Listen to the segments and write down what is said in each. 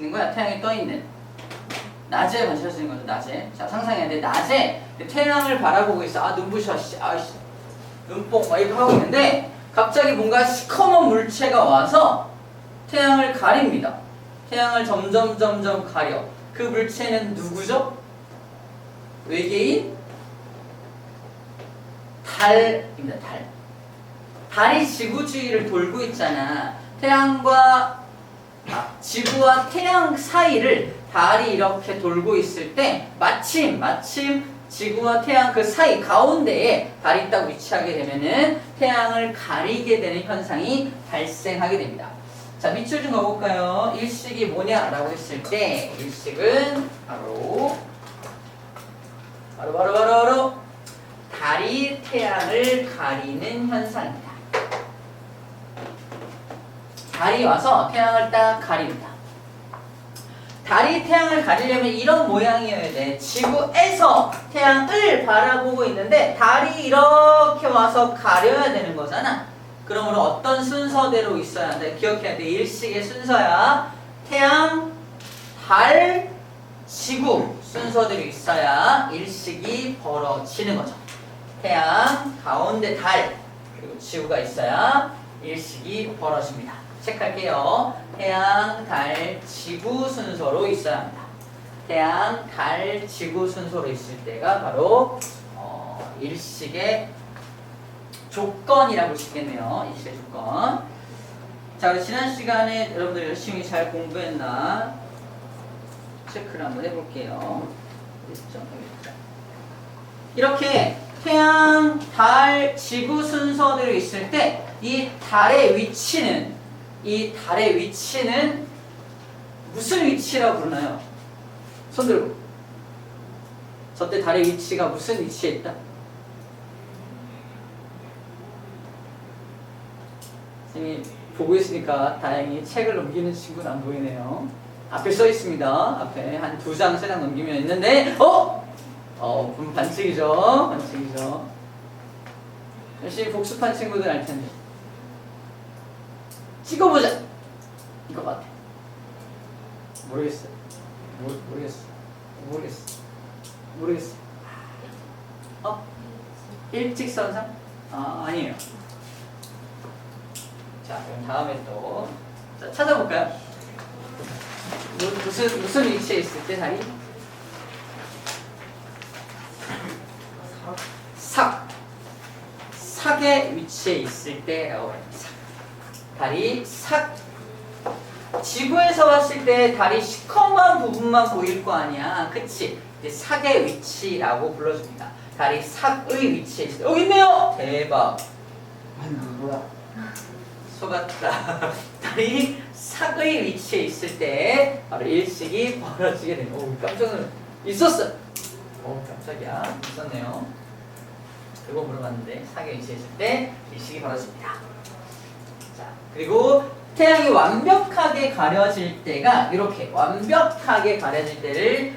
반사시키는 거야? 태양이 떠 있는 낮에 반사시키는 거죠. 낮에. 자, 상상해야 돼. 낮에 태양을 바라보고 있어. 아, 눈부셔. 아씨, 눈뽕 막 이렇게 하고 있는데 갑자기 뭔가 시커먼 물체가 와서 태양을 가립니다. 태양을 점점 가려. 그 물체는 누구죠? 외계인? 달입니다. 달. 달이 지구 주위를 돌고 있잖아. 지구와 태양 사이를 달이 이렇게 돌고 있을 때 마침 지구와 태양 그 사이 가운데에 달이 딱 위치하게 되면은 태양을 가리게 되는 현상이 발생하게 됩니다. 자, 밑줄 좀 그어볼까요? 일식이 뭐냐라고 했을 때 일식은 바로 달이 태양을 가리는 현상입니다. 달이 와서 태양을 딱 가립니다. 달이 태양을 가리려면 이런 모양이어야 돼. 지구에서 태양을 바라보고 있는데 달이 이렇게 와서 가려야 되는 거잖아. 그러므로 어떤 순서대로 있어야 돼? 기억해야 돼. 일식의 순서야. 태양, 달, 지구 순서대로 있어야 일식이 벌어지는 거죠. 태양, 가운데 달, 그리고 지구가 있어야 일식이 벌어집니다. 체크할게요. 태양, 달, 지구 순서로 있어야 합니다. 태양, 달, 지구 순서로 있을 때가 바로 일식의 조건이라고 볼 수 있겠네요. 일식의 조건. 자, 지난 시간에 여러분들 열심히 잘 공부했나 체크를 한번 해볼게요. 이렇게 태양, 달, 지구 순서대로 있을 때 이 달의 위치는 무슨 위치라고 부르나요? 손 들고. 저때 달의 위치가 무슨 위치에 있다? 선생님이 보고 있으니까 다행히 책을 넘기는 친구는 안 보이네요. 앞에 써 있습니다. 앞에 한 2장, 3장 넘기면 있는데, 그럼 반칙이죠. 열심히 복습한 친구들 알 텐데. 찍어보자! 이거 같아. 모르겠어. 일직선상? 아니에요. 자, 그럼 다음에 또 찾아볼까요? 무슨 위치에 있을 때 달이? 삭의 위치에 있을 때 달이 지구에서 봤을 때 달이 시커먼 부분만 보일 거 아니야. 그치? 삭의 위치라고 불러줍니다. 달이 삭의 위치에 있어요. 여기 있네요! 대박! 뭐야? 속았다. 달이 삭의 위치에 있을 때 바로 일식이 벌어지게 됩니다. 오, 깜짝 놀랐어. 있었어! 깜짝이야. 있었네요. 그거 물어봤는데 삭의 위치에 있을 때 일식이 벌어집니다. 자, 그리고 태양이 완벽하게 가려질 때가 이렇게 완벽하게 가려질 때를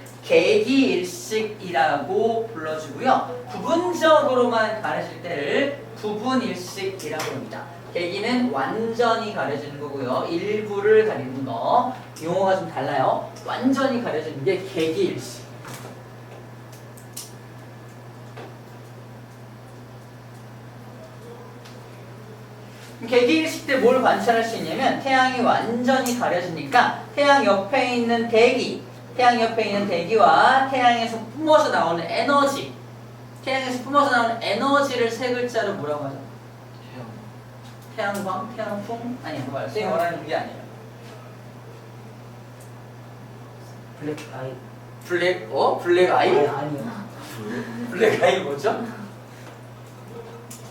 개기일식이라고 불러주고요. 부분적으로만 가려질 때를 부분일식이라고 합니다. 개기는 완전히 가려지는 거고요. 일부를 가리는 거. 용어가 좀 달라요. 완전히 가려지는 게 개기일식. 개기일식 때 뭘 관찰할 수 있냐면 태양이 완전히 가려지니까 태양 옆에 있는 대기와 태양에서 뿜어서 나오는 에너지를 세 글자로 뭐라고 하죠? 태양광, 태양풍? 아니야, 뭐야? 선생님이 말하는 게 아니에요. 블랙아이? 아니요. 블랙아이 뭐죠?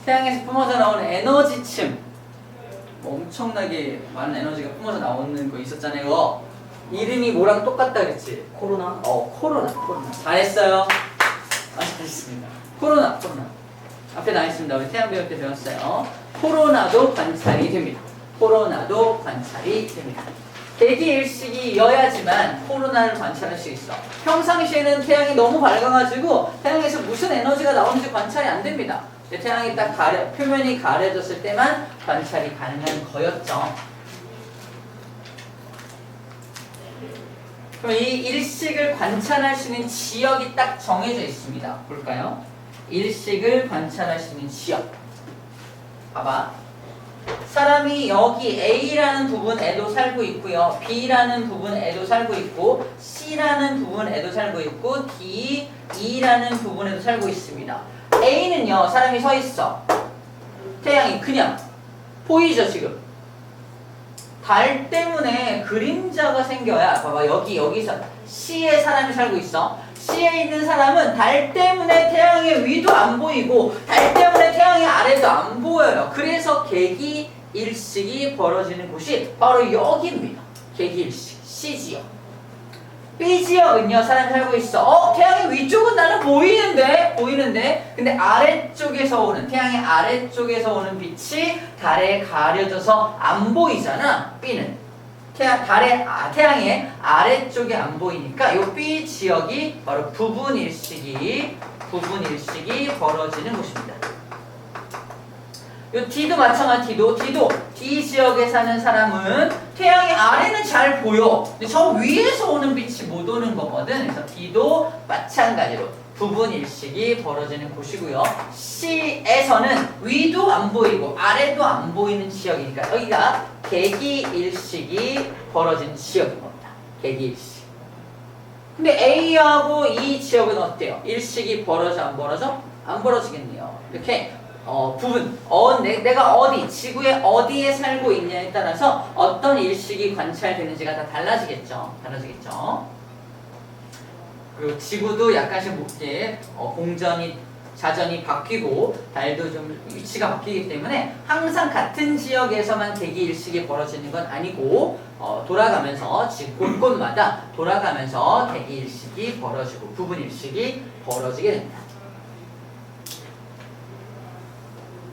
태양에서 뿜어져 나오는 에너지층. 엄청나게 많은 에너지가 뿜어져 나오는 거 있었잖아요. 이름이 뭐랑 똑같다 그랬지? 코로나? 코로나. 잘했어요. 잘했습니다. 코로나. 앞에 나와 있습니다. 우리 태양 배울 때 배웠어요. 코로나도 관찰이 됩니다. 개기일식이어야지만 코로나를 관찰할 수 있어. 평상시에는 태양이 너무 밝아가지고 태양에서 무슨 에너지가 나오는지 관찰이 안 됩니다. 태양이 딱 표면이 가려졌을 때만 관찰이 가능한 거였죠. 그럼 이 일식을 관찰할 수 있는 지역이 딱 정해져 있습니다. 볼까요? 일식을 관찰할 수 있는 지역. 봐봐. 사람이 여기 A라는 부분에도 살고 있고요. B라는 부분에도 살고 있고 C라는 부분에도 살고 있고 D, E라는 부분에도 살고 있습니다. A는요. 사람이 서 있어. 태양이 그냥 보이죠 지금. 달 때문에 그림자가 생겨야 봐봐 여기서 C에 사람이 살고 있어. C에 있는 사람은 달 때문에 태양의 위도 안 보이고 달 때문에 태양의 아래도 안 보여요. 그래서 개기일식이 벌어지는 곳이 바로 여기입니다. 개기일식 C지역. B지역은요 사람이 살고 있어. 태양의 위쪽은 나는 보이는데 근데 아래쪽에서 오는 태양의 아래쪽에서 오는 빛이 달에 가려져서 안 보이잖아. B는 태양의 아래쪽에 안 보이니까 요 B 지역이 바로 부분일식이 벌어지는 곳입니다. 요 D도 마찬가지. D도 D 지역에 사는 사람은 태양의 아래는 잘 보여. 근데 저 위에서 오는 빛이 못 오는 거거든. 그래서 D도 마찬가지로 부분일식이 벌어지는 곳이고요. C에서는 위도 안 보이고 아래도 안 보이는 지역이니까 여기가 개기일식이 벌어진 지역인 겁니다. 개기일식. 근데 A하고 E 지역은 어때요? 일식이 벌어져 안 벌어져? 안 벌어지겠네요. 이렇게 부분, 내가 어디, 지구의 어디에 살고 있냐에 따라서 어떤 일식이 관찰되는지가 다 달라지겠죠. 그리고 지구도 약간씩 mov게 공전이 자전이 바뀌고 달도 좀 위치가 바뀌기 때문에 항상 같은 지역에서만 개기일식이 벌어지는 건 아니고 돌아가면서 지구 곳곳마다 돌아가면서 개기일식이 벌어지고 부분일식이 벌어지게 됩니다.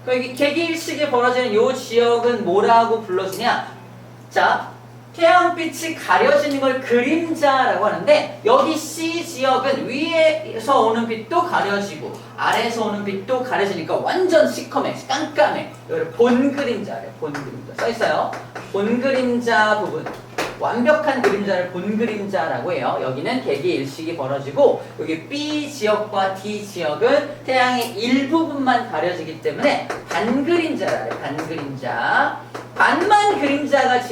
여기 개기일식이 벌어지는 이 지역은 뭐라고 불러주냐? 자, 태양빛이 가려지는 걸 그림자라고 하는데 여기 C 지역은 위에서 오는 빛도 가려지고 아래에서 오는 빛도 가려지니까 완전 시커매, 깜깜해. 여기 본 그림자래요. 본 그림자 써있어요. 본 그림자 부분. 완벽한 그림자를 본 그림자라고 해요. 여기는 개기일식이 벌어지고 여기 B 지역과 D 지역은 태양의 일부분만 가려지기 때문에 반그림자라요. 반그림자. 반만 그림자가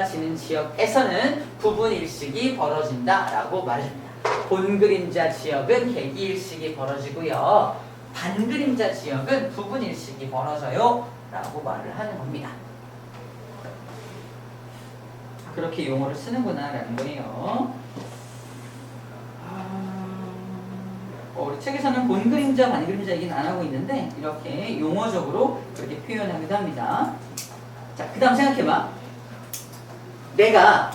지는 지역에서는 부분일식이 벌어진다라고 말해줍니다. 본 그림자 지역은 개기일식이 벌어지고요. 반그림자 지역은 부분일식이 벌어져요 라고 말을 하는 겁니다. 그렇게 용어를 쓰는구나 라는 거예요. 우리 책에서는 본 그림자, 반 그림자 얘기는 안 하고 있는데 이렇게 용어적으로 그렇게 표현하기도 합니다. 자, 그 다음 생각해봐. 내가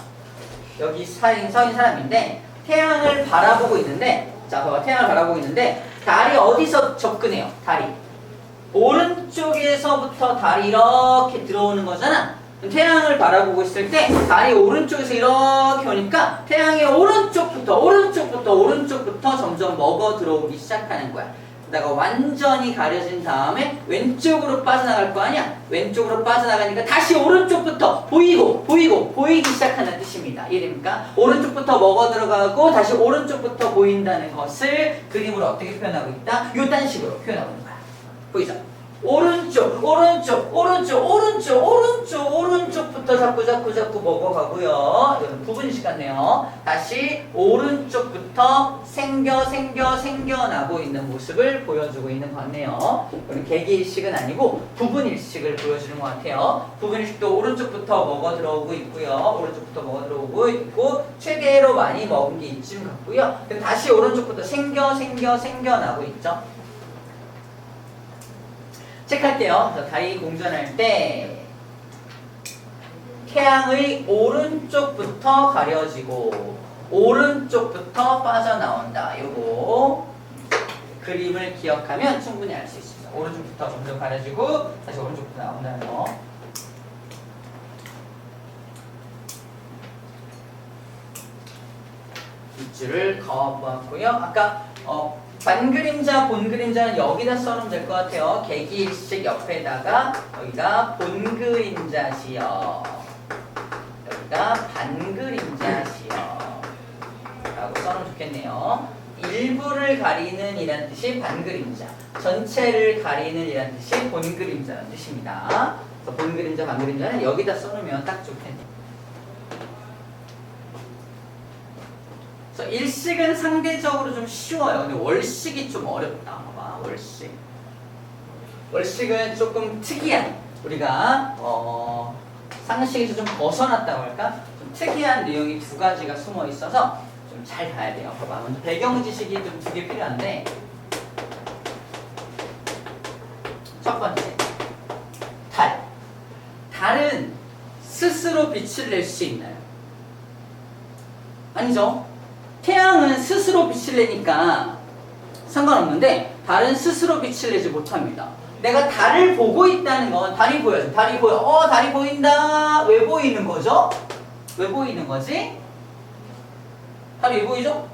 여기 서 있는 사람인데 태양을 바라보고 있는데 자, 봐봐. 태양을 바라보고 있는데 달이 어디서 접근해요? 달이 오른쪽에서부터 달이 이렇게 들어오는 거잖아. 태양을 바라보고 있을 때 달이 오른쪽에서 이렇게 오니까 태양의 오른쪽부터 점점 먹어 들어오기 시작하는 거야. 그러다가 완전히 가려진 다음에 왼쪽으로 빠져나갈 거 아니야? 왼쪽으로 빠져나가니까 다시 오른쪽부터 보이기 시작하는 뜻입니다. 이해됩니까? 오른쪽부터 먹어 들어가고 다시 오른쪽부터 보인다는 것을 그림으로 어떻게 표현하고 있다? 요딴 식으로 표현하고 있는 거야. 보이죠? 오른쪽부터 자꾸 먹어가고요. 이건 부분식 같네요. 다시 오른쪽부터 생겨나고 있는 모습을 보여주고 있는 것 같네요. 이건 개기일식은 아니고 부분일식을 보여주는 것 같아요. 부분일식도 오른쪽부터 먹어 들어오고 있고요. 최대로 많이 먹은 게 이쯤 같고요. 다시 오른쪽부터 생겨나고 있죠. 체크할게요. 달이 공전할 때 태양의 오른쪽부터 가려지고 오른쪽부터 빠져나온다. 요거 그림을 기억하면 충분히 알 수 있습니다. 오른쪽부터 점점 가려지고 다시 오른쪽부터 나온다는 거. 밑줄을 그어보았고요. 아까 반그림자, 본그림자는 여기다 써놓으면 될 것 같아요. 개기일식 옆에다가 여기가 본그림자 지역, 여기가 반그림자시여 라고 써놓으면 좋겠네요. 일부를 가리는 이란 뜻이 반그림자, 전체를 가리는 이란 뜻이 본그림자라는 뜻입니다. 그래서 본그림자, 반그림자는 여기다 써놓으면 딱 좋겠네요. 그래서 일식은 상대적으로 좀 쉬워요. 근데 월식이 좀 어렵다. 봐봐, 월식. 월식은 조금 특이한, 우리가 상식에서 좀 벗어났다고 할까? 좀 특이한 내용이 두 가지가 숨어 있어서 좀 잘 봐야 돼요. 봐봐, 먼저 배경 지식이 좀 두 개 필요한데, 첫 번째, 달. 달은 스스로 빛을 낼 수 있나요? 아니죠. 태양은 스스로 빛을 내니까 상관없는데 달은 스스로 빛을 내지 못합니다. 내가 달을 보고 있다는 건 달이 보여요. 달이 보여. 달이 보인다. 왜 보이는 거죠? 왜 보이는 거지? 달이 왜 보이죠?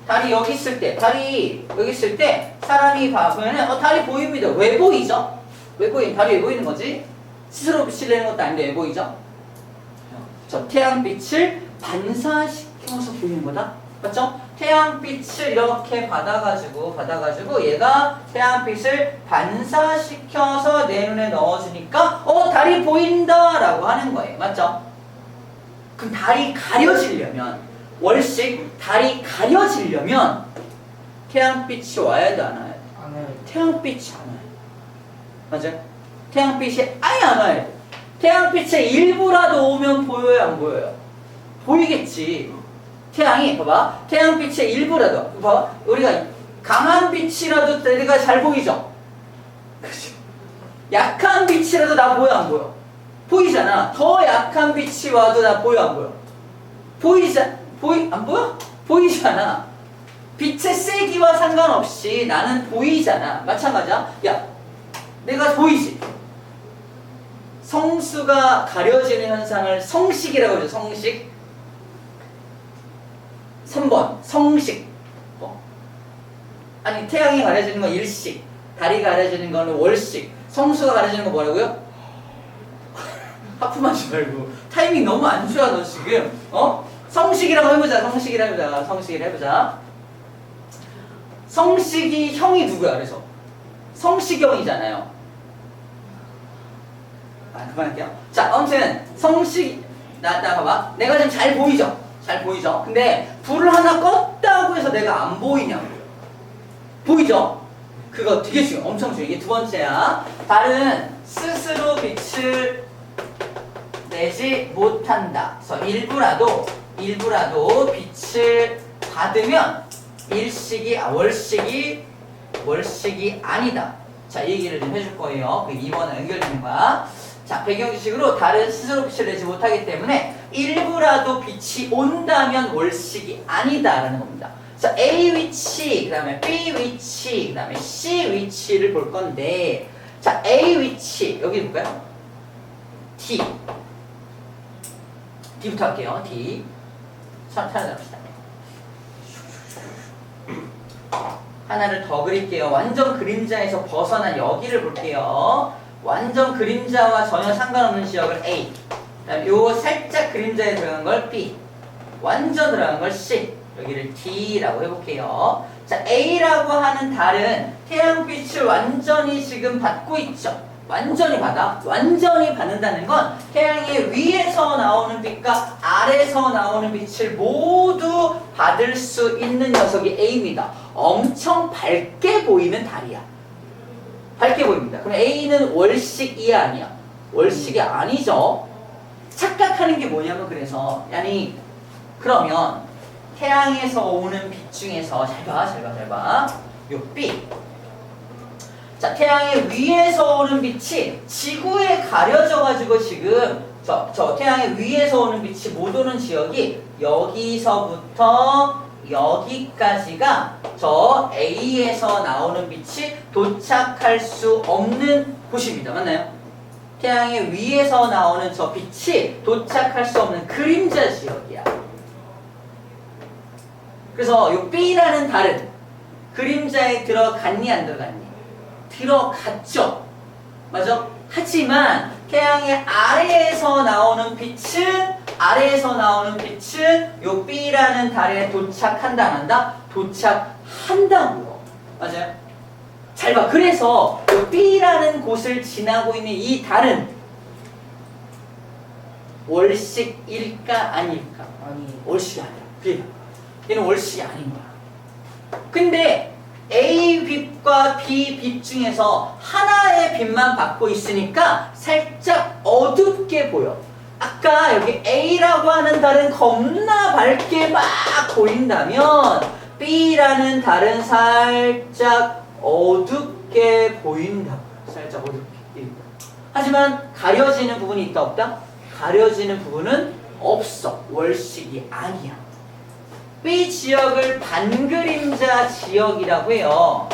달이 여기 있을 때, 사람이 보면은 달이 보입니다. 왜 보이죠? 달이 왜 보이는 거지? 스스로 빛을 내는 것도 아닌데 왜 보이죠? 저 태양빛을 반사시켜서 보이는 거다. 맞죠? 태양빛을 이렇게 받아가지고 얘가 태양빛을 반사시켜서 내 눈에 넣어주니까 달이 보인다 라고 하는 거예요. 맞죠? 그럼 달이 가려지려면, 월식 달이 가려지려면 태양빛이 와야 돼, 안 와야 돼? 안 와요. 태양빛이 안 와요. 맞아요? 태양빛이 아예 안 와야 돼. 태양빛의 일부라도 오면 보여요, 안 보여요? 보이겠지. 태양이, 봐봐. 태양빛의 일부라도. 봐봐. 우리가 강한 빛이라도 내가 잘 보이죠? 그렇죠. 약한 빛이라도 나 보여, 안 보여? 보이잖아. 더 약한 빛이 와도 나 보여, 안 보여? 안 보여? 보이잖아. 빛의 세기와 상관없이 나는 보이잖아. 마찬가지야. 야, 내가 보이지? 성수가 가려지는 현상을 성식이라고 하죠. 성식. 3번 성식. 아니, 태양이 가려지는 건 일식, 달이 가려지는 거는 월식, 성수가 가려지는 건 뭐라고요? 하품하지 말고. 타이밍 너무 안 좋아 너 지금. 성식이라고 해보자. 성식이라 해보자. 성식이 형이 누구야? 그래서 성시경이잖아요. 그만할게요. 자, 아무튼 성식, 나 봐봐. 내가 지금 잘 보이죠? 근데 불을 하나 껐다고 해서 내가 안 보이냐고요. 보이죠? 그거 되게 중요해. 엄청 중요해. 이게 두 번째야. 달은 스스로 빛을 내지 못한다. 그래서 일부라도 빛을 받으면 월식이 아니다. 자, 이 얘기를 좀 해줄 거예요. 그 2번에 연결되는 거야. 자, 배경지식으로 달은 스스로 빛을 내지 못하기 때문에 일부라도 빛이 온다면 월식이 아니다라는 겁니다. 그래서 A 위치, 그 다음에 B 위치, 그 다음에 C 위치를 볼 건데, 자, A 위치 여기 볼까요? D부터 할게요. D. 하나 잡시다. 하나를 더 그릴게요. 완전 그림자에서 벗어난 여기를 볼게요. 완전 그림자와 전혀 상관없는 지역을 A, 그다음에 요 살짝 그림자에 들어간 걸 B, 완전 들어간 걸 C, 여기를 D라고 해볼게요. 자, A라고 하는 달은 태양빛을 완전히 지금 받고 있죠. 완전히 받는다는 건 태양의 위에서 나오는 빛과 아래에서 나오는 빛을 모두 받을 수 있는 녀석이 A입니다. 엄청 밝게 보이는 달이야. 밝게 보입니다. 그럼 A는 월식이야, 아니야? 월식이 아니죠. 착각하는 게 뭐냐면, 그래서 그러면 태양에서 오는 빛 중에서 잘 봐. 요 B. 자, 태양의 위에서 오는 빛이 지구에 가려져가지고 지금 저 태양의 위에서 오는 빛이 못 오는 지역이 여기서부터 여기까지가 저 A에서 나오는 빛이 도착할 수 없는 곳입니다. 맞나요? 태양의 위에서 나오는 저 빛이 도착할 수 없는 그림자 지역이야. 그래서 이 B라는 달은 그림자에 들어갔니 안 들어갔니? 들어갔죠. 맞아? 하지만 태양의 아래에서 나오는 빛은 요 B라는 달에 도착한다 안 한다? 도착한다고요. 맞아요? 잘 봐. 그래서 요 B라는 곳을 지나고 있는 이 달은 월식일까 아닐까? 아니. 월식이 아니야. 얘는 월식이 아닌 거야. 근데 A 빛과 B 빛 중에서 하나의 빛만 받고 있으니까 살짝 어둡게 보여. 아까 여기 A라고 하는 달은 겁나 밝게 막 보인다면 B라는 달은 살짝 어둡게 보인다고요. 살짝 어둡게. 하지만 가려지는 부분이 있다 없다? 가려지는 부분은 없어. 월식이 아니야. B 지역을 반그림자 지역이라고 해요.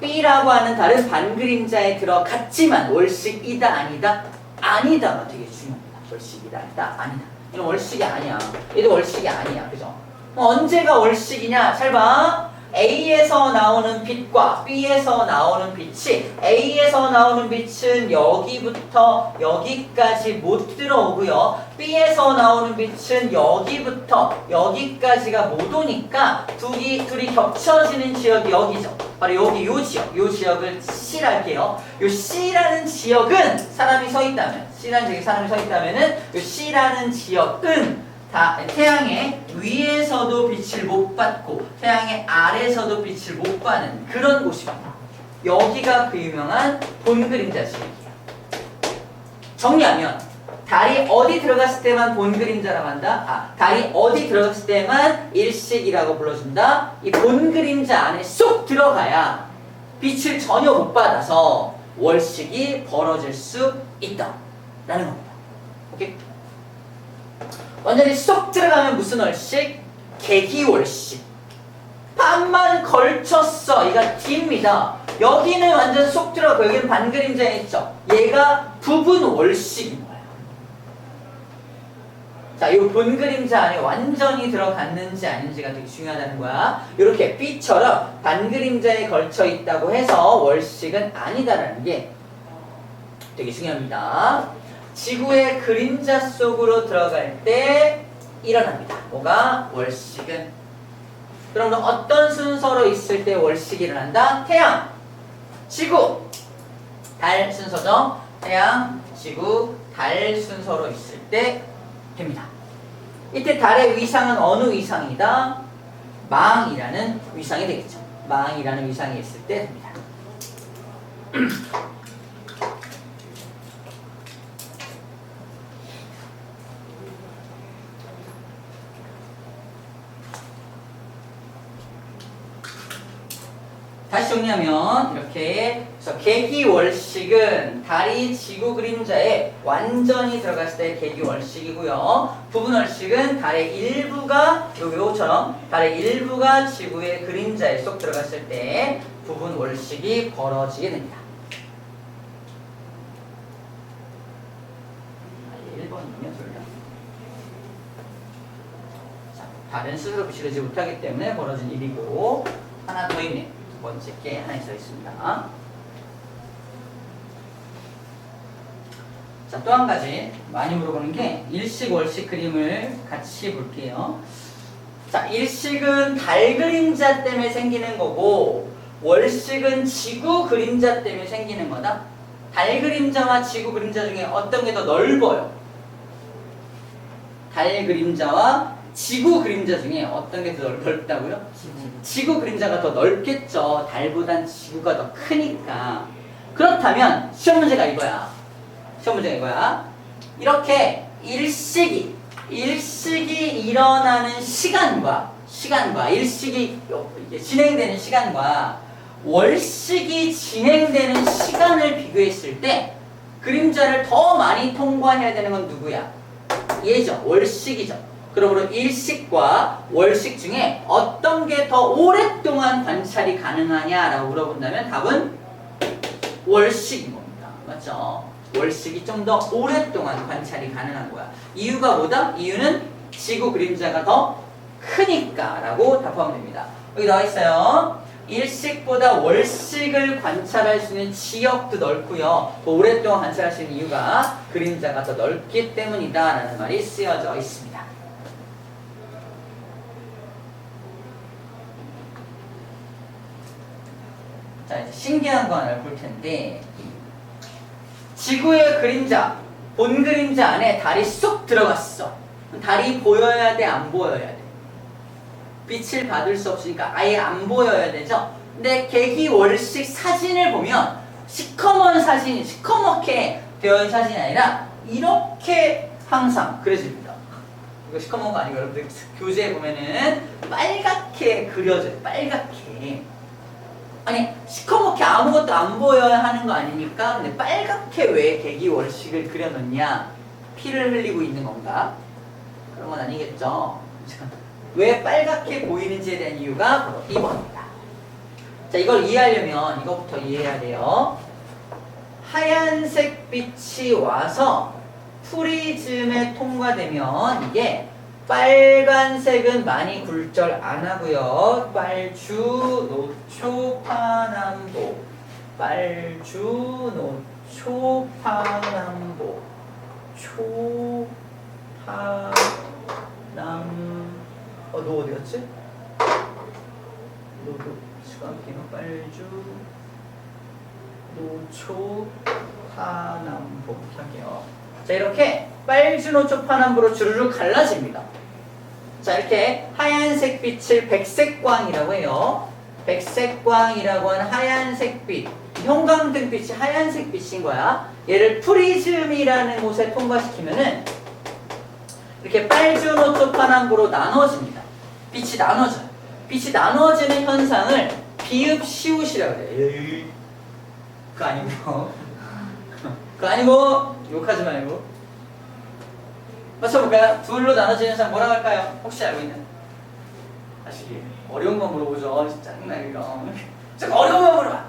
B라고 하는 달은 반그림자에 들어갔지만 월식이다 아니다? 아니다가 되게 중요합니다. 월식이다 아니다? 아니다. 이건 월식이 아니야. 얘도 월식이 아니야. 그죠? 언제가 월식이냐? 잘 봐. A에서 나오는 빛과 B에서 나오는 빛이 A에서 나오는 빛은 여기부터 여기까지 못 들어오고요. B에서 나오는 빛은 여기부터 여기까지가 못 오니까 둘이 겹쳐지는 지역이 여기죠. 바로 여기 요 지역을 C랄게요. 요 C라는 지역은 사람이 서 있다면 C라는 지역에 사람이 서 있다면은 요 C라는 지역은 태양의 위에서도 빛을 못 받고 태양의 아래에서도 빛을 못 받는 그런 곳입니다. 여기가 그 유명한 본그림자 지역이야. 정리하면 달이 어디 들어갔을 때만 본그림자라고 한다. 달이 어디 들어갔을 때만 일식이라고 불러준다. 이 본그림자 안에 쏙 들어가야 빛을 전혀 못 받아서 월식이 벌어질 수 있다 라는 겁니다. 오케이? 완전히 쏙 들어가면 무슨 월식? 개기월식. 반만 걸쳤어. 이가 D입니다. 여기는 완전 쏙 들어가고 여기는 반그림자에 있죠. 얘가 부분 월식인 거예요. 자, 이 본그림자 안에 완전히 들어갔는지 아닌지가 되게 중요하다는 거야. 이렇게 B처럼 반그림자에 걸쳐 있다고 해서 월식은 아니다라는 게 되게 중요합니다. 지구의 그림자 속으로 들어갈 때 일어납니다. 뭐가? 월식은. 그럼 어떤 순서로 있을 때 월식이 일어난다? 태양, 지구, 달 순서죠. 태양, 지구, 달 순서로 있을 때 됩니다. 이때 달의 위상은 어느 위상이다? 망이라는 위상이 되겠죠. 망이라는 위상이 있을 때 됩니다. 다시 정리하면 이렇게 그래서 개기월식은 달이 지구 그림자에 완전히 들어갔을 때 개기월식이고요. 부분월식은 달의 일부가 요처럼 달의 일부가 지구의 그림자에 쏙 들어갔을 때 부분월식이 벌어지게 됩니다. 1번이면 둘다. 자, 달은 스스로 빛을 내지 못하기 때문에 벌어진 일이고 하나 더 있네요. 두 번째 게 하나 더 있습니다. 자, 또 한 가지 많이 물어보는 게 일식, 월식 그림을 같이 볼게요. 자, 일식은 달 그림자 때문에 생기는 거고 월식은 지구 그림자 때문에 생기는 거다. 달 그림자와 지구 그림자 중에 어떤 게 더 넓어요? 달 그림자와 지구 그림자 중에 어떤 게 더 넓다고요? 지구 그림자가 더 넓겠죠. 달보단 지구가 더 크니까. 그렇다면 시험 문제가 이거야. 이렇게 일식이 일어나는 시간과 일식이 진행되는 시간과 월식이 진행되는 시간을 비교했을 때 그림자를 더 많이 통과해야 되는 건 누구야? 얘죠. 월식이죠. 그러므로 일식과 월식 중에 어떤 게 더 오랫동안 관찰이 가능하냐라고 물어본다면 답은 월식인 겁니다. 맞죠? 월식이 좀 더 오랫동안 관찰이 가능한 거야. 이유가 뭐다? 이유는 지구 그림자가 더 크니까 라고 답하면 됩니다. 여기 나와 있어요. 일식보다 월식을 관찰할 수 있는 지역도 넓고요. 또 오랫동안 관찰할 수 있는 이유가 그림자가 더 넓기 때문이다라는 말이 쓰여져 있습니다. 자, 이제 신기한 거 하나 볼 텐데, 지구의 그림자, 본 그림자 안에 달이 쏙 들어갔어. 달이 보여야 돼, 안 보여야 돼? 빛을 받을 수 없으니까 아예 안 보여야 되죠. 근데 개기월식 사진을 보면 시커먼 사진이 시커멓게 되어 있는 사진이 아니라 이렇게 항상 그려집니다. 이거 시커먼 거 아니고 여러분들 교재에 보면은 빨갛게 그려져요. 빨갛게. 아니 시커멓게 아무것도 안 보여야 하는 거 아닙니까? 근데 빨갛게 왜 개기월식을 그려놓냐? 피를 흘리고 있는 건가? 그런 건 아니겠죠. 왜 빨갛게 보이는지에 대한 이유가 바로 이번입니다. 자, 이걸 이해하려면 이것부터 이해해야 돼요. 하얀색 빛이 와서 프리즘에 통과되면 이게 빨간색은 많이 굴절 안 하고요. 빨주, 노초, 파남보, 빨주, 노초, 파남보, 초, 파, 남, 너 어디 갔지? 너도 시간 기는 빨주, 노초, 파남보 할게요. 자, 이렇게 빨주, 노초, 파남보로 주르륵 갈라집니다. 자, 이렇게 하얀색 빛을 백색광이라고 해요. 백색광이라고 하는 하얀색 빛, 형광등 빛이 하얀색 빛인 거야. 얘를 프리즘이라는 곳에 통과시키면은 이렇게 빨주, 노초, 파남보로 나눠집니다. 빛이 나눠져요. 빛이 나눠지는 현상을 비읍시옷이라고 해요. 그거 아니고 그거 아니고 욕하지 말고 맞춰볼까요? 둘로 나눠지는 현상 뭐라고 할까요? 혹시 알고 있는? 다시 어려운 거 물어보죠. 짜증나게 자꾸 어려운 거 물어봐.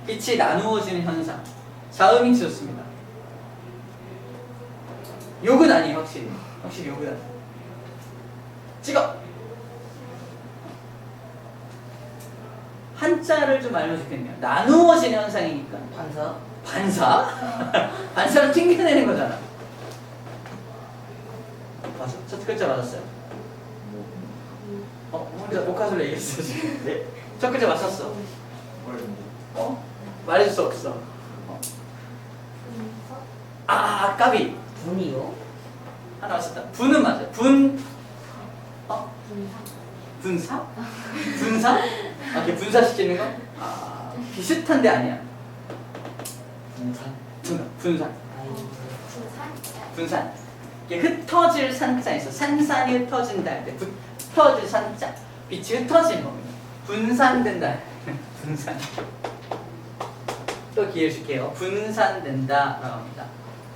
빛이 나누어지는 현상. 자음 힌트 좋습니다. 욕은 아니에요. 확실히 욕은 아니에요. 찍어! 한자를 좀 알면 좋겠네요. 나누어지는 현상이니까. 반사? 반사? 반사를 튕겨내는 거잖아. 맞아? 첫 글자 맞았어요. 혼자 복화술 얘기했어 지금. 네? 첫 글자 맞췄어. 말해줄 수 없어. 까비. 분이요? 하나 맞췄다. 분은 맞아요. 분사? 분사? 이렇게 분사시키는 거? 비슷한데 아니야. 분산. 분산. 이게 흩어질 산자 있어. 산산이 흩어진다 할 때 흩어질 산자. 빛이 흩어지는 겁니다. 분산된다. 분산. 또 기회 줄게요. 분산된다. 라고 합니다.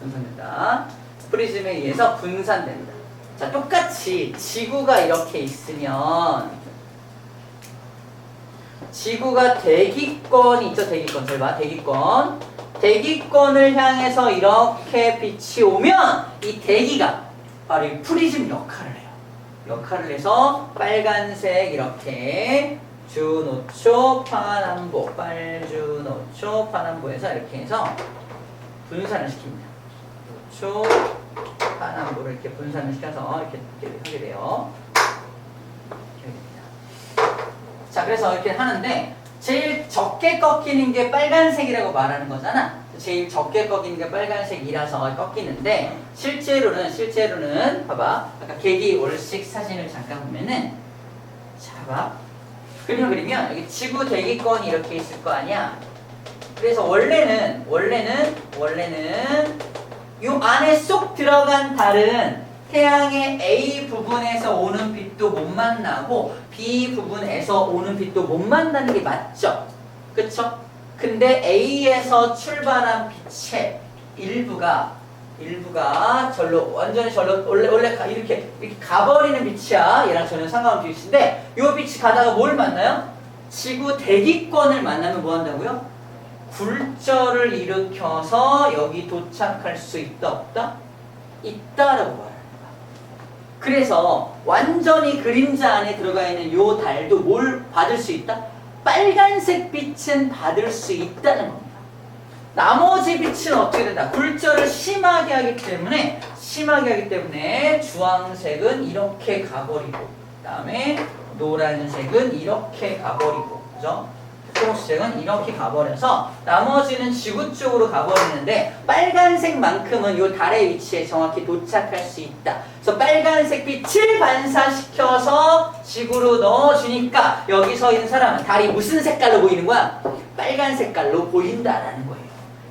분산된다. 프리즘에 의해서 분산된다. 자, 똑같이 지구가 이렇게 있으면 지구가 대기권이 있죠. 대기권. 잘 봐. 대기권. 대기권을 향해서 이렇게 빛이 오면 이 대기가 바로 이 프리즘 역할을 해요. 역할을 해서 빨간색 이렇게 주노초 파남보 빨주노초 파남보에서 이렇게 해서 분산을 시킵니다. 노초 파남보를 이렇게 분산을 시켜서 이렇게 하게 돼요. 자, 그래서 이렇게 하는데 제일 적게 꺾이는 게 빨간색이라고 말하는 거잖아. 제일 적게 꺾이는 게 빨간색이라서 꺾이는데 실제로는 봐봐. 아까 개기월식 사진을 잠깐 보면은 자, 봐봐. 그림을 그리면 여기 지구 대기권이 이렇게 있을 거 아니야. 그래서 원래는 요 안에 쏙 들어간 달은 태양의 A 부분에서 오는 빛도 못 만나고 B 부분에서 오는 빛도 못 만나는 게 맞죠? 그쵸? 근데 A에서 출발한 빛의 일부가 완전히 원래 이렇게 가버리는 빛이야. 얘랑 전혀 상관없는 빛인데 요 빛이 가다가 뭘 만나요? 지구 대기권을 만나면 뭐 한다고요? 굴절을 일으켜서 여기 도착할 수 있다 없다? 있다라고 말합니다. 그래서 완전히 그림자 안에 들어가 있는 요 달도 뭘 받을 수 있다? 빨간색 빛은 받을 수 있다는 겁니다. 나머지 빛은 어떻게 된다? 굴절을 심하게 하기 때문에 주황색은 이렇게 가버리고, 그 다음에 노란색은 이렇게 가버리고, 그죠? 초록색은 이렇게 가버려서 나머지는 지구 쪽으로 가버리는데 빨간색만큼은 요 달의 위치에 정확히 도착할 수 있다. 그래서 빨간색 빛을 반사시켜서 지구로 넣어주니까 여기 서 있는 사람은 달이 무슨 색깔로 보이는 거야? 빨간 색깔로 보인다라는 거예요.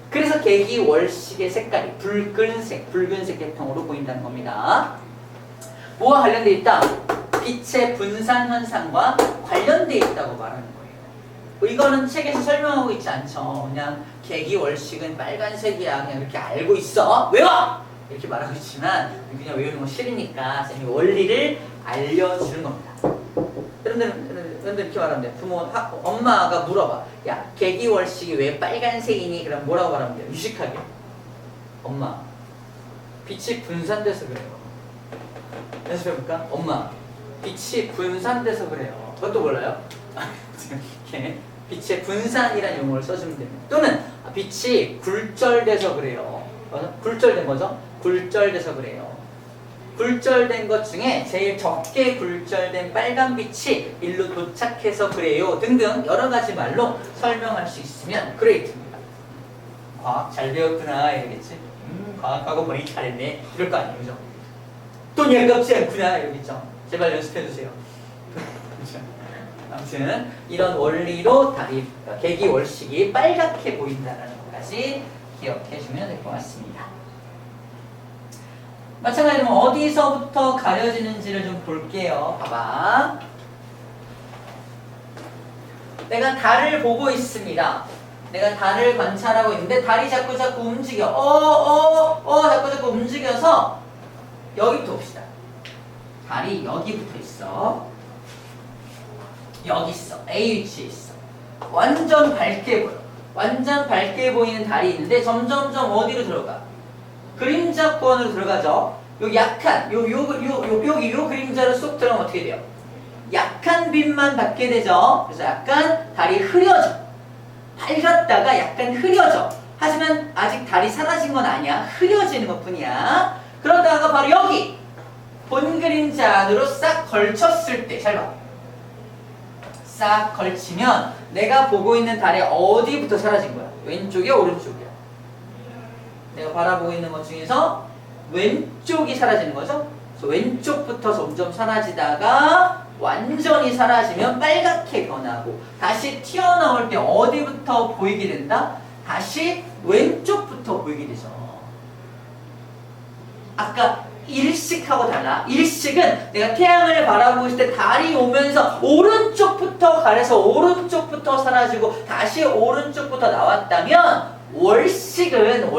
그래서 개기월식의 색깔이 붉은색 계통으로 보인다는 겁니다. 뭐와 관련돼 있다? 빛의 분산 현상과 관련돼 있다고 말하는 거예요. 이거는 책에서 설명하고 있지 않죠. 그냥 개기월식은 빨간색이야 그냥 이렇게 알고 있어. 외워! 이렇게 말하고 있지만 그냥 외우는 거 싫으니까 쌤이 원리를 알려주는 겁니다. 여러분들 이렇게 말하면 돼요. 엄마가 물어봐. 야, 개기월식이 왜 빨간색이니? 그럼 뭐라고 말하면 돼요? 유식하게. 엄마, 빛이 분산돼서 그래요. 연습해볼까? 엄마, 빛이 분산돼서 그래요. 그것도 몰라요? 이렇게 빛의 분산이라는 용어를 써주면 됩니다. 또는 빛이 굴절돼서 그래요. 굴절된 거죠? 굴절돼서 그래요. 굴절된 것 중에 제일 적게 굴절된 빨간 빛이 일로 도착해서 그래요. 등등 여러 가지 말로 설명할 수 있으면 그레이트입니다. 과학 잘 배웠구나 이러겠지. 과학하고 머리 잘했네 이럴 거 아니에요, 그죠? 돈 열겁지 않구나 이러겠죠. 제발 연습해주세요. 아무튼 이런 원리로 달이 개기월식이 빨갛게 보인다는 것까지 기억해주면 될 것 같습니다. 마찬가지로 어디서부터 가려지는지를 좀 볼게요. 봐봐. 내가 달을 보고 있습니다. 내가 달을 관찰하고 있는데 달이 자꾸 움직여. 자꾸 움직여서 여기부터 봅시다. 달이 여기부터 있어. 여기 있어. A 위치에 있어. 완전 밝게 보여. 완전 밝게 보이는 달이 있는데 점점점 어디로 들어가? 그림자권으로 들어가죠. 요 약한 여기 요 그림자로 쏙 들어가면 어떻게 돼요? 약한 빛만 받게 되죠. 그래서 약간 달이 흐려져. 밝았다가 약간 흐려져. 하지만 아직 달이 사라진 건 아니야. 흐려지는 것뿐이야. 그러다가 바로 여기 본 그림자 안으로 싹 걸쳤을 때, 잘 봐. 싹 걸치면 내가 보고 있는 달이 어디부터 사라진 거야? 왼쪽이야, 오른쪽이야? 내가 바라보고 있는 것 중에서 왼쪽이 사라지는 거죠? 그래서 왼쪽부터 점점 사라지다가 완전히 사라지면 빨갛게 변하고 다시 튀어나올 때 어디부터 보이게 된다? 다시 왼쪽부터 보이게 되죠. 아까 일식하고 달라. 일식은 내가 태양을 바라보고 있을 때 달이 오면서 오른쪽부터 가려서 오른쪽부터 사라지고 다시 오른쪽부터 나왔다면 월식은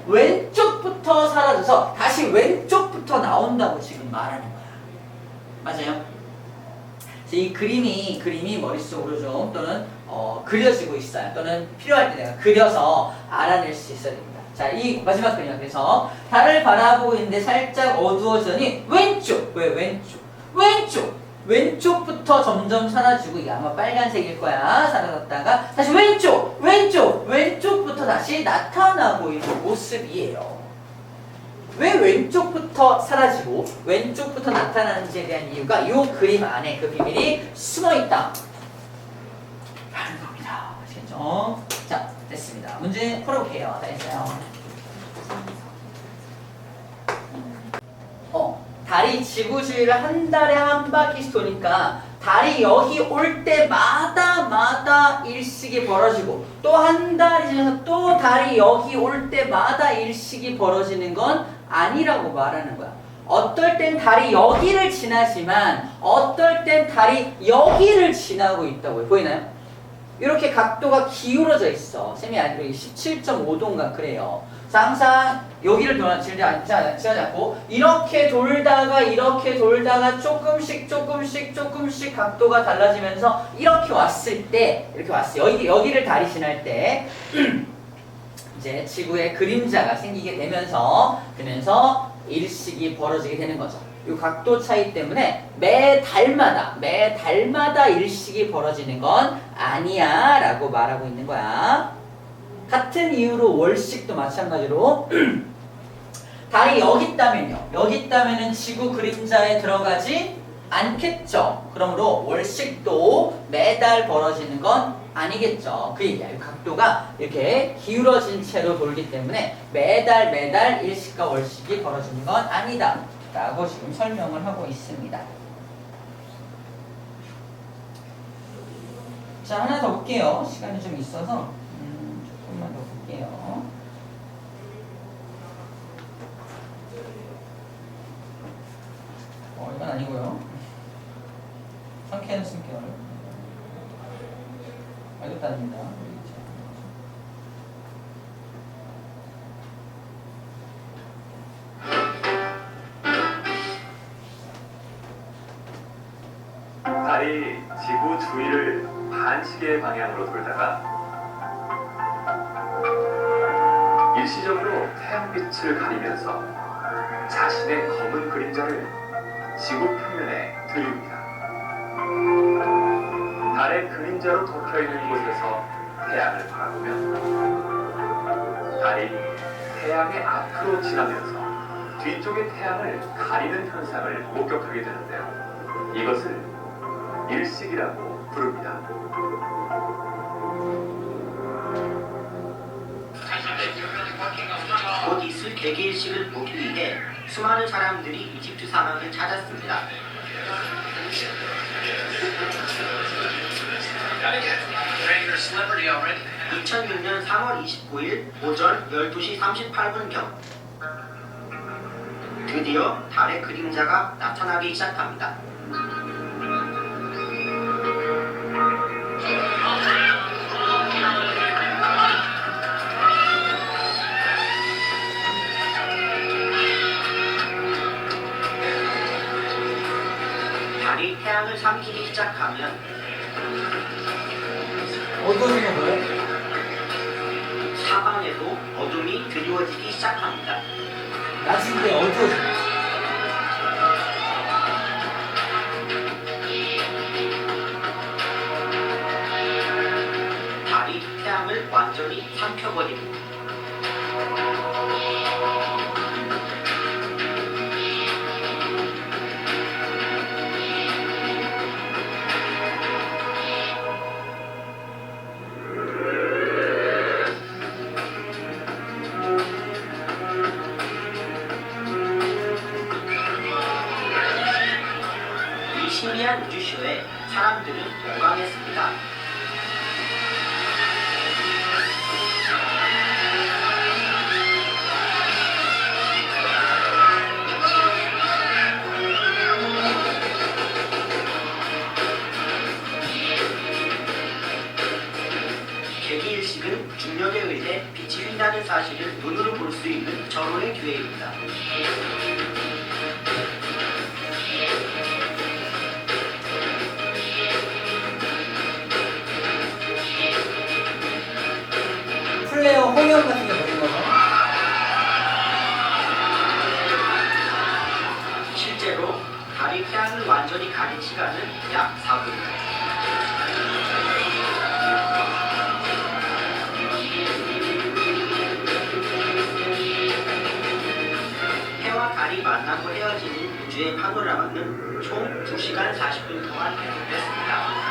왼쪽부터 사라져서 다시 왼쪽부터 나온다고 지금 말하는 거야. 맞아요? 이 그림이 머릿속으로 좀 또는 그려지고 있어요. 또는 필요할 때 내가 그려서 알아낼 수 있어야 됩니다. 자, 이 마지막 그림이야. 그래서 달을 바라보고 있는데 살짝 어두워지더니 왼쪽! 왜 왼쪽? 왼쪽부터 점점 사라지고 이게 아마 빨간색일 거야. 사라졌다가 다시 왼쪽부터 다시 나타나고 있는 모습이에요. 왜 왼쪽부터 사라지고 왼쪽부터 나타나는지에 대한 이유가 이 그림 안에 그 비밀이 숨어있다 라는 겁니다. 아시겠죠? 자, 됐습니다. 문제 풀어볼게요. 다 했어요. 달이 지구 주위를 한 달에 한 바퀴씩 도니까 달이 여기 올 때마다 일식이 벌어지고 또 한 달이 지나서 또 달이 여기 올 때마다 일식이 벌어지는 건 아니라고 말하는 거야. 어떨 땐 달이 여기를 지나지만 어떨 땐 달이 여기를 지나고 있다고요. 보이나요? 이렇게 각도가 기울어져 있어. 쌤이 알기로 17.5도인가 그래요. 그래서 항상 여기를 지나지 않고 이렇게 돌다가 조금씩 각도가 달라지면서 이렇게 왔을 때 여기를 달이 지날 때 이제 지구에 그림자가 생기게 되면서 일식이 벌어지게 되는 거죠. 이 각도 차이 때문에 매달마다 일식이 벌어지는 건 아니야 라고 말하고 있는 거야. 같은 이유로 월식도 마찬가지로 달이 여기 있다면은 지구 그림자에 들어가지 않겠죠. 그러므로 월식도 매달 벌어지는 건 아니겠죠. 그 얘기야. 각도가 이렇게 기울어진 채로 돌기 때문에 매달 일식과 월식이 벌어지는 건 아니다 라고 지금 설명을 하고 있습니다. 자, 하나 더 볼게요. 시간이 좀 있어서 조금만 더 볼게요. 이건 아니고요. 상쾌한 숨결. 이것도 아닙니다. 달이 지구 주위를 반시계 방향으로 돌다가 일시적으로 태양빛을 가리면서 자신의 검은 그림자를 지구 표면에 드립니다. 달의 그림자로 덮여있는 곳에서 태양을 바라보면 달이 태양의 앞으로 지나면서 뒤쪽의 태양을 가리는 현상을 목격하게 되는데요. 이것을 일식이라고 부릅니다. 곧 있을 개기일식을 보기 위해 수많은 사람들이 이집트 사막을 찾았습니다. 2006년 3월 29일 오전 12시 38분경 드디어 달의 그림자가 나타나기 시작합니다. 달이 태양을 삼키기 시작하면 어두워지는 거예요? 사방에도 어둠이 드리워지기 시작합니다. 낮인데 어두워지는 달이 태양을 완전히 삼켜버립니다. 이 신비한 우주쇼에 사람들은 열광했습니다. 개기일식은 중력에 의해 빛이 휜다는 사실을 눈으로 볼 수 있는 절호의 기회입니다. 플레어 홍영 같은 게 보는 거죠. 실제로 달이 태양을 완전히 가린 시간은 약 4분. 해와 달이 만나고 헤어지는 우주의 파노라마는 총 2시간 40분 동안 계속됐습니다.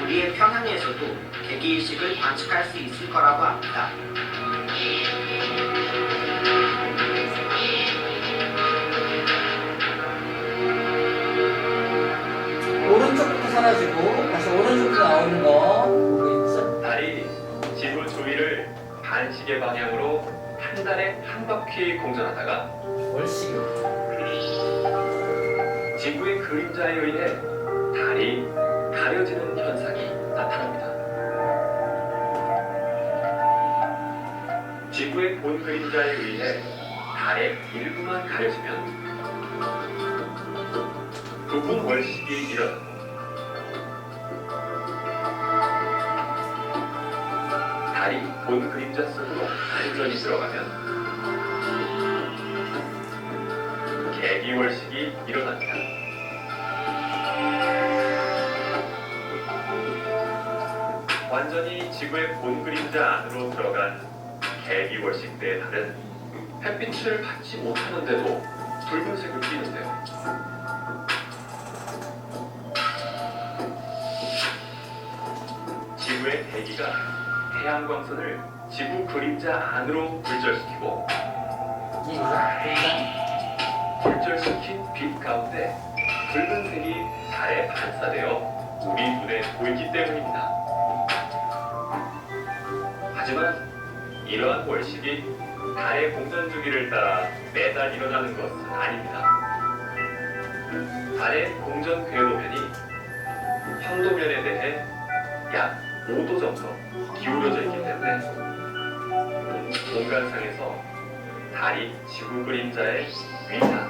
우리의 평양에서도 개기일식을 관측할 수 있을 거라고 합니다. 오른쪽부터 사라지고 다시 오른쪽부터 나오는 거 보고 있죠? 달이 지구 주위를 반시계 월시계 방향으로 한 달에 한 바퀴 공전하다가 월식이 지구의 그림자에 의해 달이 가려지는 현상이 나타납니다. 지구의 본 그림자에 의해 달의 일부만 가려지면 부분 월식이 일어나고 달이 본 그림자 속으로 완전히 들어가면 개기월식이 일어납니다. 완전히 지구의 본 그림자 안으로 들어간 개기월식 때의 달은 햇빛을 받지 못하는데도 붉은색을 띠는데요. 지구의 대기가 태양광선을 지구 그림자 안으로 굴절시키고 굴절시킨 빛 가운데 붉은색이 달에 반사되어 우리 눈에 보이기 때문입니다. 하지만 이러한 월식이 달의 공전 주기를 따라 매달 일어나는 것은 아닙니다. 달의 공전 궤도면이 황도면에 대해 약 5도 정도 기울어져 있기 때문에 공간상에서 달이 지구 그림자의 위나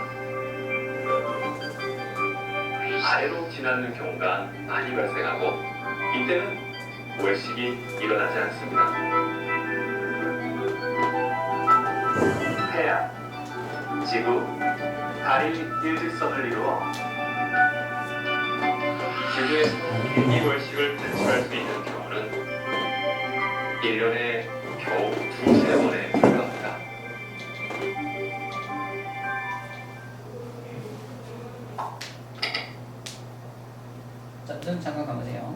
아래로 지나는 경우가 많이 발생하고 이때는 월식이 일어나지 않습니다. 태양, 지구, 달이 일직선을 이루어 지구에서 개기월식을 관측할 수 있는 경우는 1년에 겨우 2~3번에 불과합니다. 자, 눈 잠깐 감으세요.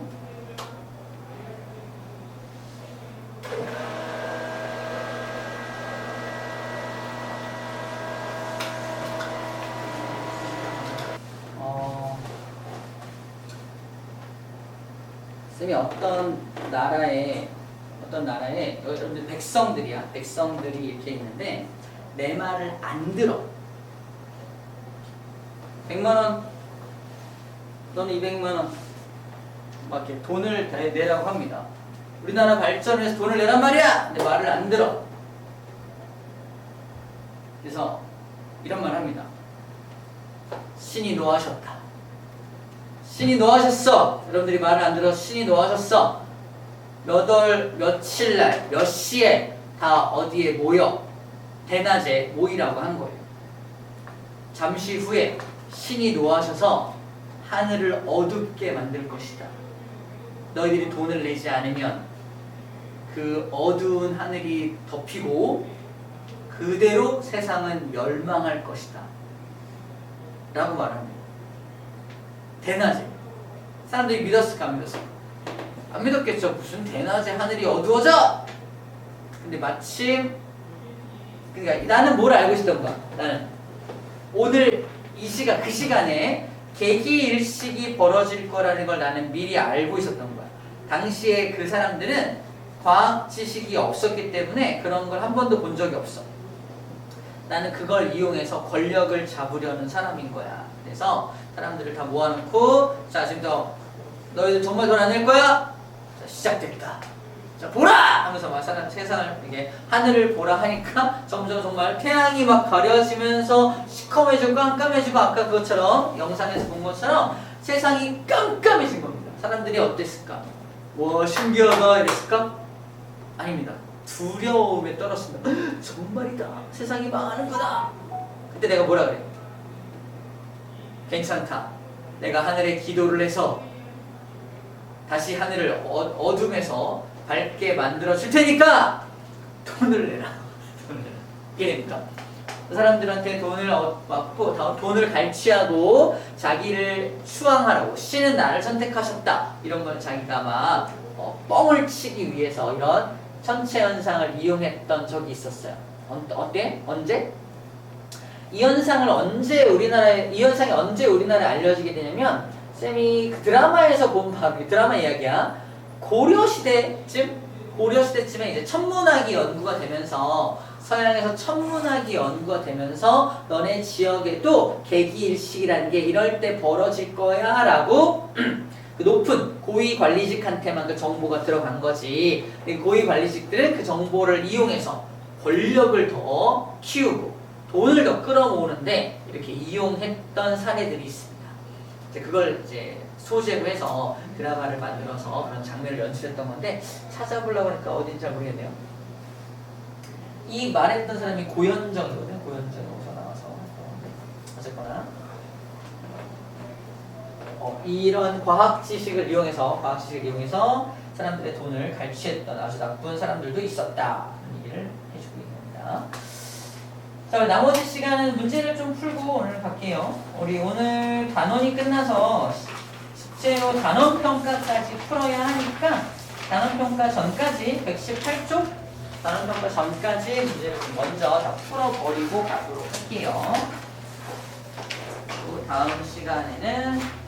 쌤이 어떤 나라에 여러분들 백성들이 이렇게 있는데 내 말을 안 들어. 100만 원, 너는 200만 원, 막 이렇게 돈을 내라고 합니다. 우리나라 발전을 해서 돈을 내란 말이야. 내 말을 안 들어. 그래서 이런 말 합니다. 신이 노하셨다. 신이 노하셨어. 여러분들이 말을 안 들어서 신이 노하셨어. 몇 월 며칠 날 몇 시에 다 어디에 모여 대낮에 모이라고 한 거예요. 잠시 후에 신이 노하셔서 하늘을 어둡게 만들 것이다. 너희들이 돈을 내지 않으면 그 어두운 하늘이 덮이고 그대로 세상은 멸망할 것이다. 라고 말합니다. 대낮에. 사람들이 믿었을까 안 믿었을까? 안 믿었겠죠. 무슨 대낮에 하늘이 어두워져? 근데 마침 그러니까 나는 뭘 알고 있었던 거야? 나는 오늘 이 시간 그 시간에 개기일식이 벌어질 거라는 걸 나는 미리 알고 있었던 거야. 당시에 그 사람들은 과학 지식이 없었기 때문에 그런 걸 한 번도 본 적이 없어. 나는 그걸 이용해서 권력을 잡으려는 사람인 거야. 그래서 사람들을 다 모아놓고 자 지금부터 너희들 정말 돈 안 낼 거야? 자 시작됐다. 자 보라! 하면서 막 세상을 이게 하늘을 보라 하니까 점점 정말 태양이 막 가려지면서 시커매지고 깜깜해지고 아까 그것처럼 영상에서 본 것처럼 세상이 깜깜해진 겁니다. 사람들이 어땠을까? 뭐 신기하다 이랬을까? 아닙니다. 두려움에 떨었습니다. 정말이다. 세상이 망하는구나. 그때 내가 뭐라 그래? 괜찮다. 내가 하늘에 기도를 해서 다시 하늘을 어둠에서 밝게 만들어 줄 테니까 돈을 내라. 이게 됩니까? 그 사람들한테 돈을 받고 돈을 갈취하고 자기를 추앙하라고 신은 나를 선택하셨다. 이런 건 자기가 막 뻥을 치기 위해서 이런 천체 현상을 이용했던 적이 있었어요. 어때? 언제? 이 현상이 언제 우리나라에 알려지게 되냐면 쌤이 그 드라마에서 본 바로 드라마 이야기야. 고려시대쯤 고려시대쯤에 이제 천문학이 연구가 되면서 서양에서 천문학이 연구가 되면서 너네 지역에도 개기일식이라는 게 이럴 때 벌어질 거야 라고 그 높은 고위 관리직한테만 그 정보가 들어간 거지. 고위 관리직들은 그 정보를 이용해서 권력을 더 키우고 돈을 더 끌어모으는데 이렇게 이용했던 사례들이 있습니다. 이제 그걸 이제 소재로 해서 드라마를 만들어서 그런 장면을 연출했던 건데 찾아보려고 하니까 어딘지 잘 모르겠네요. 이 말했던 사람이 고현정이거든요. 고현정이 어디서 나와서 어쨌거나 이런 과학 지식을 이용해서 사람들의 돈을 갈취했던 아주 나쁜 사람들도 있었다. 이런 얘기를 해주고 있습니다. 자, 나머지 시간은 문제를 좀 풀고 오늘 갈게요. 우리 오늘 단원이 끝나서 실제로 단원평가까지 풀어야 하니까 단원평가 전까지 118쪽 단원평가 전까지 문제를 좀 먼저 다 풀어버리고 가도록 할게요. 또 다음 시간에는